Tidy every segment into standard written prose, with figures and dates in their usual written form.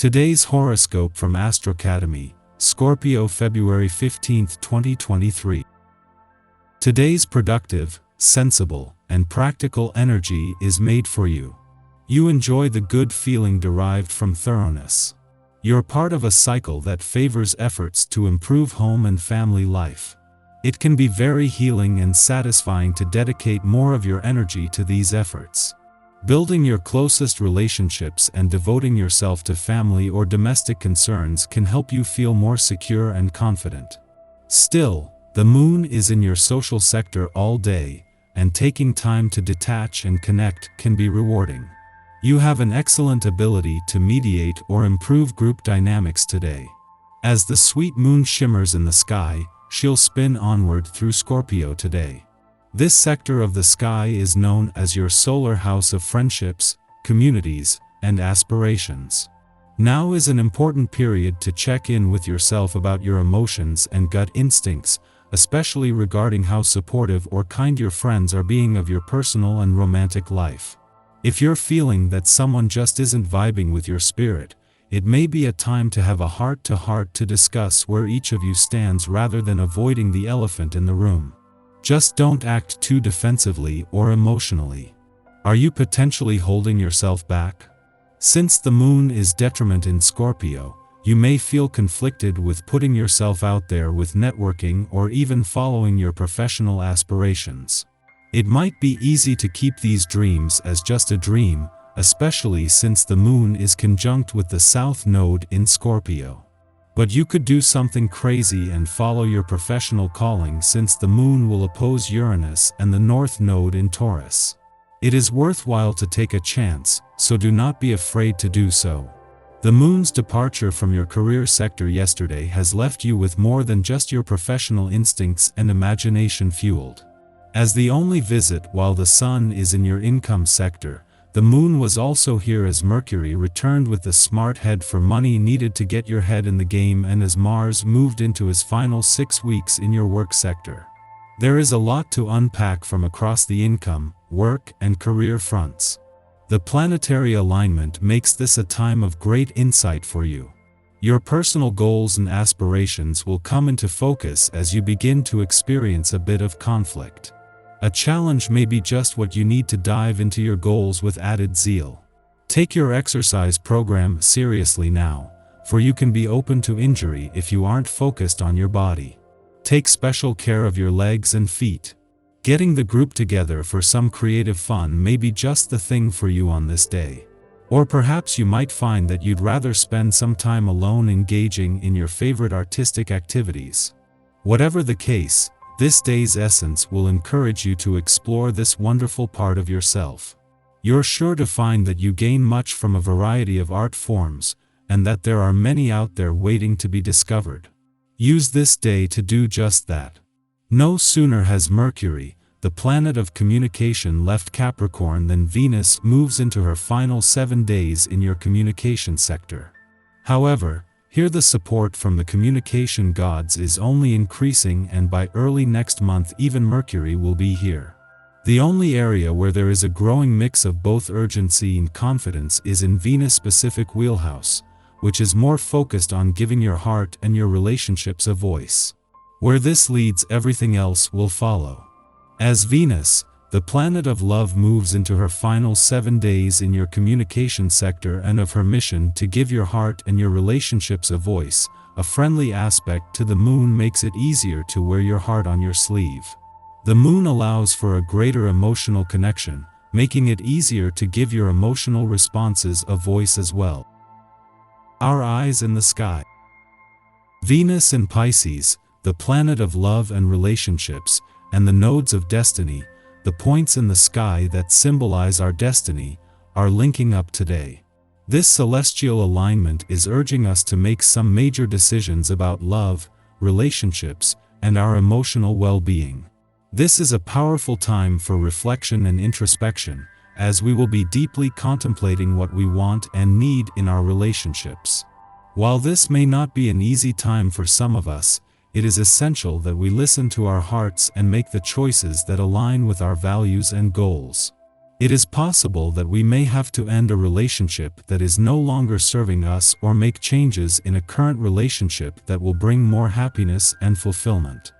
Today's horoscope from Astrocademy, Scorpio February 15, 2023. Today's productive, sensible, and practical energy is made for you. You enjoy the good feeling derived from thoroughness. You're part of a cycle that favors efforts to improve home and family life. It can be very healing and satisfying to dedicate more of your energy to these efforts. Building your closest relationships and devoting yourself to family or domestic concerns can help you feel more secure and confident. Still, the moon is in your social sector all day, and taking time to detach and connect can be rewarding. You have an excellent ability to mediate or improve group dynamics today. As the sweet moon shimmers in the sky, she'll spin onward through Scorpio today. This sector of the sky is known as your solar house of friendships, communities, and aspirations. Now is an important period to check in with yourself about your emotions and gut instincts, especially regarding how supportive or kind your friends are being of your personal and romantic life. If you're feeling that someone just isn't vibing with your spirit, it may be a time to have a heart-to-heart to discuss where each of you stands rather than avoiding the elephant in the room. Just don't act too defensively or emotionally. Are you potentially holding yourself back? Since the moon is detriment in Scorpio, you may feel conflicted with putting yourself out there with networking or even following your professional aspirations. It might be easy to keep these dreams as just a dream, especially since the moon is conjunct with the South Node in Scorpio. But you could do something crazy and follow your professional calling since the moon will oppose Uranus and the North Node in Taurus. It is worthwhile to take a chance, so do not be afraid to do so. The moon's departure from your career sector yesterday has left you with more than just your professional instincts and imagination fueled. As the only visit while the sun is in your income sector, the moon was also here as Mercury returned with the smart head for money needed to get your head in the game and as Mars moved into his final 6 weeks in your work sector. There is a lot to unpack from across the income, work, and career fronts. The planetary alignment makes this a time of great insight for you. Your personal goals and aspirations will come into focus as you begin to experience a bit of conflict. A challenge may be just what you need to dive into your goals with added zeal. Take your exercise program seriously now, for you can be open to injury if you aren't focused on your body. Take special care of your legs and feet. Getting the group together for some creative fun may be just the thing for you on this day. Or perhaps you might find that you'd rather spend some time alone engaging in your favorite artistic activities. Whatever the case, this day's essence will encourage you to explore this wonderful part of yourself. You're sure to find that you gain much from a variety of art forms, and that there are many out there waiting to be discovered. Use this day to do just that. No sooner has Mercury, the planet of communication, left Capricorn than Venus moves into her final 7 days in your communication sector. However, here the support from the communication gods is only increasing, and by early next month even Mercury will be here. The only area where there is a growing mix of both urgency and confidence is in Venus-specific wheelhouse, which is more focused on giving your heart and your relationships a voice. Where this leads, everything else will follow. As Venus, the planet of love, moves into her final 7 days in your communication sector and of her mission to give your heart and your relationships a voice, a friendly aspect to the moon makes it easier to wear your heart on your sleeve. The moon allows for a greater emotional connection, making it easier to give your emotional responses a voice as well. Our eyes in the sky. Venus in Pisces, the planet of love and relationships, and the nodes of destiny, the points in the sky that symbolize our destiny, are linking up today. This celestial alignment is urging us to make some major decisions about love, relationships, and our emotional well-being. This is a powerful time for reflection and introspection, as we will be deeply contemplating what we want and need in our relationships. While this may not be an easy time for some of us, it is essential that we listen to our hearts and make the choices that align with our values and goals. It is possible that we may have to end a relationship that is no longer serving us or make changes in a current relationship that will bring more happiness and fulfillment.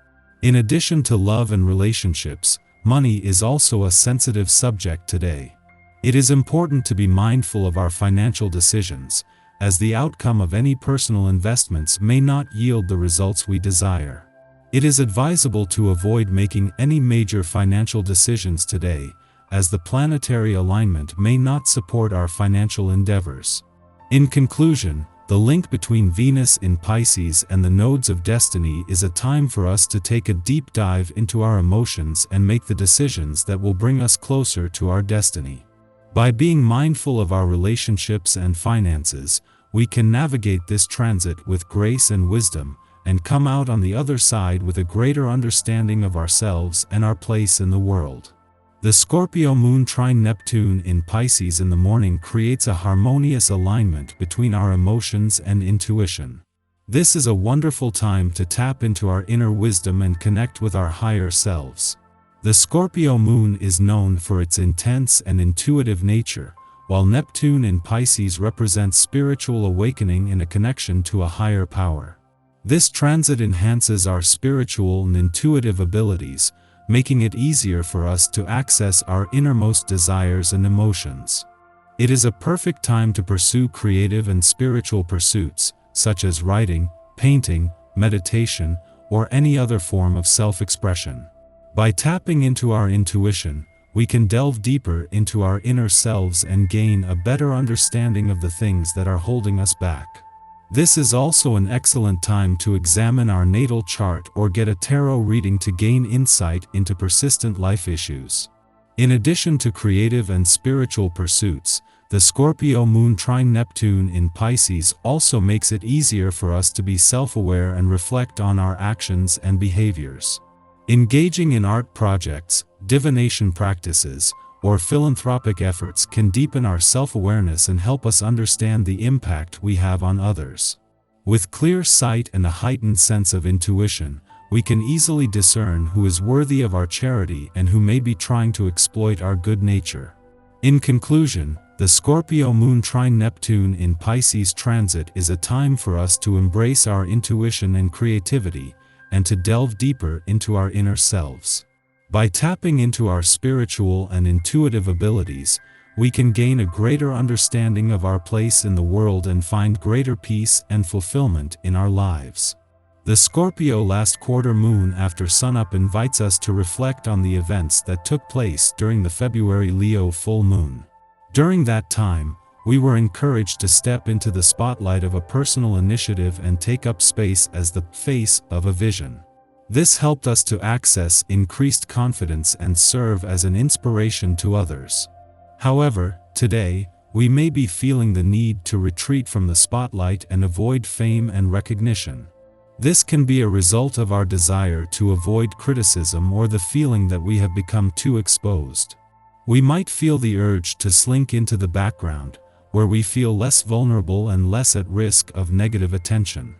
In addition to love and relationships, money is also a sensitive subject today. It is important to be mindful of our financial decisions, as the outcome of any personal investments may not yield the results we desire. It is advisable to avoid making any major financial decisions today, as the planetary alignment may not support our financial endeavors. In conclusion, the link between Venus in Pisces and the nodes of destiny is a time for us to take a deep dive into our emotions and make the decisions that will bring us closer to our destiny. By being mindful of our relationships and finances, we can navigate this transit with grace and wisdom, and come out on the other side with a greater understanding of ourselves and our place in the world. The Scorpio moon trine Neptune in Pisces in the morning creates a harmonious alignment between our emotions and intuition. This is a wonderful time to tap into our inner wisdom and connect with our higher selves. The Scorpio moon is known for its intense and intuitive nature, while Neptune in Pisces represents spiritual awakening and a connection to a higher power. This transit enhances our spiritual and intuitive abilities, making it easier for us to access our innermost desires and emotions. It is a perfect time to pursue creative and spiritual pursuits, such as writing, painting, meditation, or any other form of self-expression. By tapping into our intuition, we can delve deeper into our inner selves and gain a better understanding of the things that are holding us back. This is also an excellent time to examine our natal chart or get a tarot reading to gain insight into persistent life issues. In addition to creative and spiritual pursuits, the Scorpio moon trine Neptune in Pisces also makes it easier for us to be self-aware and reflect on our actions and behaviors. Engaging in art projects, divination practices, or philanthropic efforts can deepen our self-awareness and help us understand the impact we have on others. With clear sight and a heightened sense of intuition, we can easily discern who is worthy of our charity and who may be trying to exploit our good nature. In conclusion, the Scorpio moon trine Neptune in Pisces transit is a time for us to embrace our intuition and creativity, and to delve deeper into our inner selves. By tapping into our spiritual and intuitive abilities, we can gain a greater understanding of our place in the world and find greater peace and fulfillment in our lives. The Scorpio last quarter moon after sunup invites us to reflect on the events that took place during the February Leo full moon. During that time, we were encouraged to step into the spotlight of a personal initiative and take up space as the face of a vision. This helped us to access increased confidence and serve as an inspiration to others. However, today, we may be feeling the need to retreat from the spotlight and avoid fame and recognition. This can be a result of our desire to avoid criticism or the feeling that we have become too exposed. We might feel the urge to slink into the background, where we feel less vulnerable and less at risk of negative attention.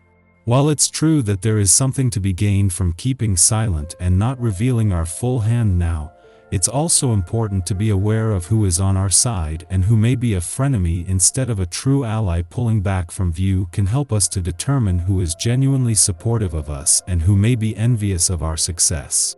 While it's true that there is something to be gained from keeping silent and not revealing our full hand now, it's also important to be aware of who is on our side and who may be a frenemy instead of a true ally. Pulling back from view can help us to determine who is genuinely supportive of us and who may be envious of our success.